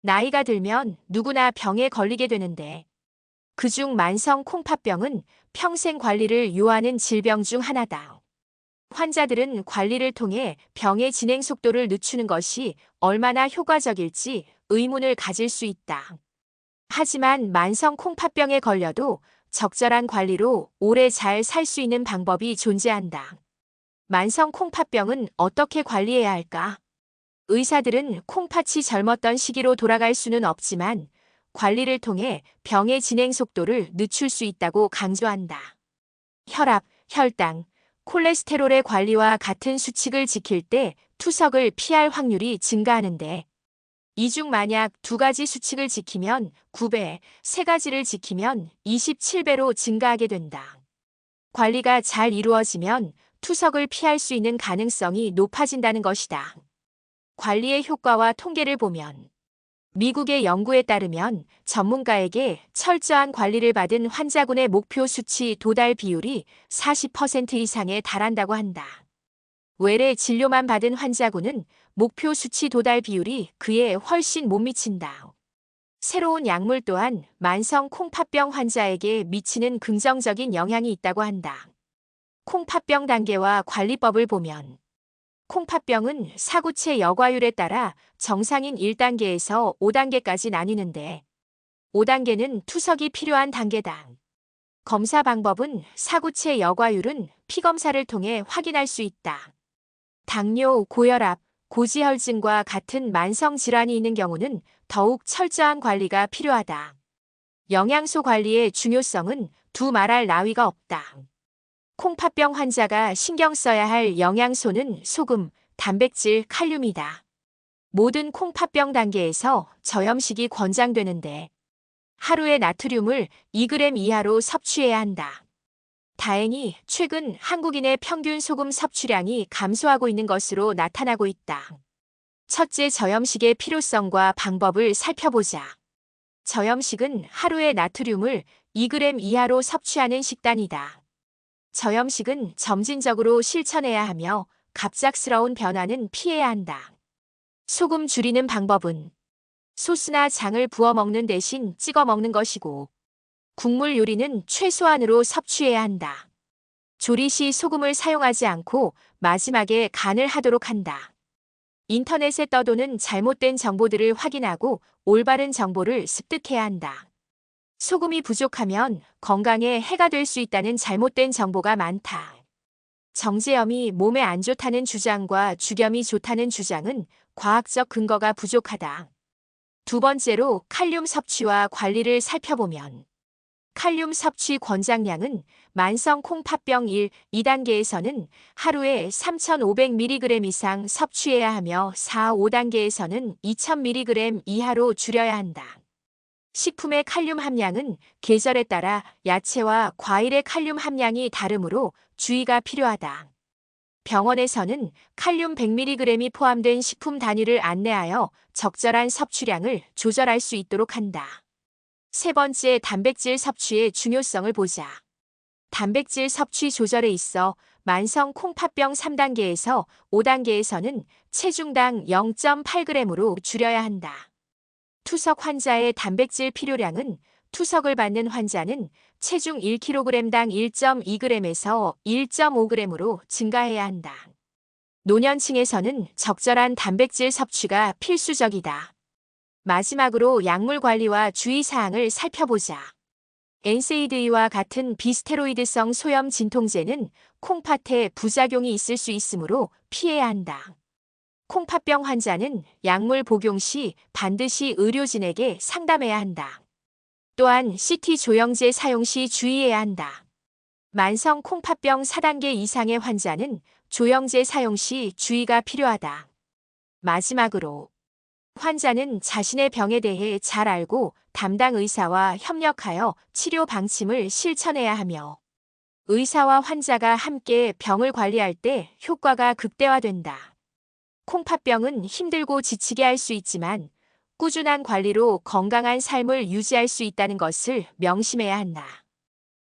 나이가 들면 누구나 병에 걸리게 되는데 그중 만성 콩팥병은 평생 관리를 요하는 질병 중 하나다. 환자들은 관리를 통해 병의 진행 속도를 늦추는 것이 얼마나 효과적일지 의문을 가질 수 있다. 하지만 만성 콩팥병에 걸려도 적절한 관리로 오래 잘 살 수 있는 방법이 존재한다. 만성 콩팥병은 어떻게 관리해야 할까? 의사들은 콩팥이 젊었던 시기로 돌아갈 수는 없지만 관리를 통해 병의 진행 속도를 늦출 수 있다고 강조한다. 혈압, 혈당, 콜레스테롤의 관리와 같은 수칙을 지킬 때 투석을 피할 확률이 증가하는데 이 중 만약 2가지 수칙을 지키면 9배, 3가지를 지키면 27배로 증가하게 된다. 관리가 잘 이루어지면 투석을 피할 수 있는 가능성이 높아진다는 것이다. 관리의 효과와 통계를 보면 미국의 연구에 따르면 전문가에게 철저한 관리를 받은 환자군의 목표 수치 도달 비율이 40% 이상에 달한다고 한다. 외래 진료만 받은 환자군은 목표 수치 도달 비율이 그에 훨씬 못 미친다. 새로운 약물 또한 만성 콩팥병 환자에게 미치는 긍정적인 영향이 있다고 한다. 콩팥병 단계와 관리법을 보면 콩팥병은 사구체 여과율에 따라 정상인 1단계에서 5단계까지 나뉘는데 5단계는 투석이 필요한 단계다. 검사 방법은 사구체 여과율은 피검사를 통해 확인할 수 있다. 당뇨, 고혈압, 고지혈증과 같은 만성 질환이 있는 경우는 더욱 철저한 관리가 필요하다. 영양소 관리의 중요성은 두말할 나위가 없다. 콩팥병 환자가 신경 써야 할 영양소는 소금, 단백질, 칼륨이다. 모든 콩팥병 단계에서 저염식이 권장되는데 하루에 나트륨을 2g 이하로 섭취해야 한다. 다행히 최근 한국인의 평균 소금 섭취량이 감소하고 있는 것으로 나타나고 있다. 첫째, 저염식의 필요성과 방법을 살펴보자. 저염식은 하루에 나트륨을 2g 이하로 섭취하는 식단이다. 저염식은 점진적으로 실천해야 하며 갑작스러운 변화는 피해야 한다. 소금 줄이는 방법은 소스나 장을 부어 먹는 대신 찍어 먹는 것이고 국물 요리는 최소한으로 섭취해야 한다. 조리 시 소금을 사용하지 않고 마지막에 간을 하도록 한다. 인터넷에 떠도는 잘못된 정보들을 확인하고 올바른 정보를 습득해야 한다. 소금이 부족하면 건강에 해가 될 수 있다는 잘못된 정보가 많다. 정제염이 몸에 안 좋다는 주장과 죽염이 좋다는 주장은 과학적 근거가 부족하다. 두 번째로 칼륨 섭취와 관리를 살펴보면 칼륨 섭취 권장량은 만성 콩팥병 1, 2단계에서는 하루에 3,500mg 이상 섭취해야 하며 4, 5단계에서는 2,000mg 이하로 줄여야 한다. 식품의 칼륨 함량은 계절에 따라 야채와 과일의 칼륨 함량이 다르므로 주의가 필요하다. 병원에서는 칼륨 100mg이 포함된 식품 단위를 안내하여 적절한 섭취량을 조절할 수 있도록 한다. 세 번째, 단백질 섭취의 중요성을 보자. 단백질 섭취 조절에 있어 만성 콩팥병 3단계에서 5단계에서는 체중당 0.8g으로 줄여야 한다. 투석 환자의 단백질 필요량은 투석을 받는 환자는 체중 1kg당 1.2g에서 1.5g으로 증가해야 한다. 노년층에서는 적절한 단백질 섭취가 필수적이다. 마지막으로 약물 관리와 주의사항을 살펴보자. NSAID와 같은 비스테로이드성 소염 진통제는 콩팥에 부작용이 있을 수 있으므로 피해야 한다. 콩팥병 환자는 약물 복용 시 반드시 의료진에게 상담해야 한다. 또한 CT 조영제 사용 시 주의해야 한다. 만성 콩팥병 4단계 이상의 환자는 조영제 사용 시 주의가 필요하다. 마지막으로 환자는 자신의 병에 대해 잘 알고 담당 의사와 협력하여 치료 방침을 실천해야 하며 의사와 환자가 함께 병을 관리할 때 효과가 극대화된다. 콩팥병은 힘들고 지치게 할 수 있지만 꾸준한 관리로 건강한 삶을 유지할 수 있다는 것을 명심해야 한다.